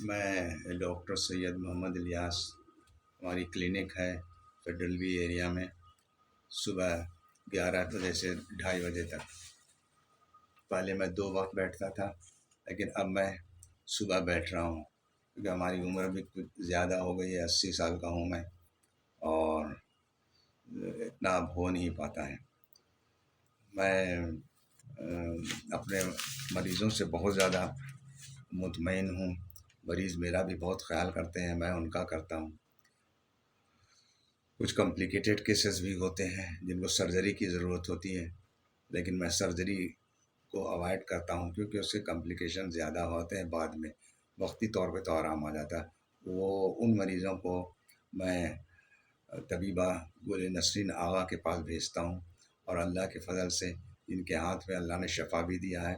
میں ڈاکٹر سید محمد الیاس، ہماری کلینک ہے فیڈرل وی ایریا میں، صبح 11 بجے سے 2:30 بجے تک۔ پہلے میں 2 وقت بیٹھتا تھا، لیکن اب میں صبح بیٹھ رہا ہوں کیونکہ ہماری عمر بھی کچھ زیادہ ہو گئی ہے، 80 سال کا ہوں میں، اور اتنا اب ہو نہیں پاتا ہے۔ میں اپنے مریضوں سے بہت زیادہ مطمئن ہوں، مریض میرا بھی بہت خیال کرتے ہیں، میں ان کا کرتا ہوں۔ کچھ کمپلیکیٹڈ کیسز بھی ہوتے ہیں جن کو سرجری کی ضرورت ہوتی ہے، لیکن میں سرجری کو اوائڈ کرتا ہوں کیونکہ اس کے کمپلیکیشن زیادہ ہوتے ہیں، بعد میں وقتی طور پہ تو آرام آ جاتا ہے۔ وہ ان مریضوں کو میں طبیبہ گل نسرین آغا کے پاس بھیجتا ہوں، اور اللہ کے فضل سے ان کے ہاتھ میں اللہ نے شفا بھی دیا ہے،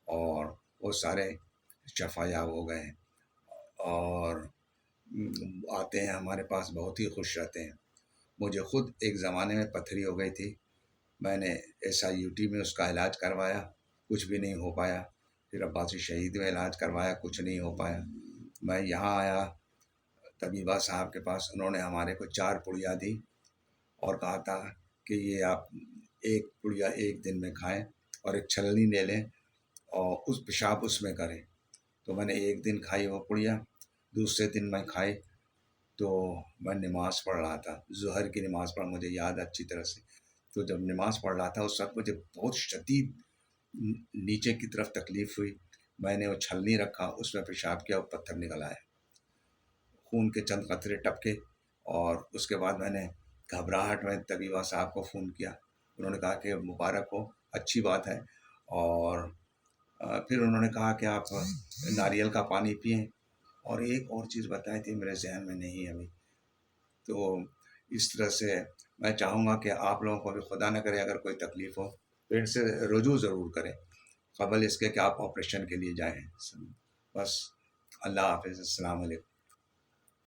اور وہ سارے شفا یاب ہو گئے ہیں، اور آتے ہیں ہمارے پاس بہت ہی خوش رہتے ہیں۔ مجھے خود ایک زمانے میں پتھری ہو گئی تھی، میں نے SIUT میں اس کا علاج کروایا، کچھ بھی نہیں ہو پایا۔ پھر عباسی شہید میں علاج کروایا، کچھ نہیں ہو پایا۔ میں یہاں آیا طبیبہ صاحب کے پاس، انہوں نے ہمارے کو 4 پڑیا دی اور کہا تھا کہ یہ آپ 1 پڑیا 1 دن میں کھائیں اور ایک چھلنی لے لیں اور اس پیشاب اس میں کریں۔ تو میں نے 1 دن کھائی وہ پڑیا، دوسرے دن میں کھائی تو میں نماز پڑھ رہا تھا، ظہر کی نماز پڑھ، مجھے یاد اچھی طرح سے۔ تو جب نماز پڑھ رہا تھا اس وقت مجھے بہت شدید نیچے کی طرف تکلیف ہوئی، میں نے وہ چھلنی رکھا، اس میں پیشاب کیا، وہ پتھر نکل آیا، خون کے چند قطرے ٹپکے، اور اس کے بعد میں نے گھبراہٹ میں طبیبہ صاحب کو فون کیا، انہوں نے کہا کہ مبارک ہو، اچھی بات ہے، اور پھر انہوں نے کہا کہ آپ ناریل کا پانی پئیں، اور ایک اور چیز بتائی تھی میرے ذہن میں نہیں ابھی۔ تو اس طرح سے میں چاہوں گا کہ آپ لوگوں کو بھی خدا نہ کرے اگر کوئی تکلیف ہو تو ان سے رجوع ضرور کریں قبل اس کے کہ آپ آپریشن کے لیے جائیں۔ بس اللہ حافظ، السلام علیکم۔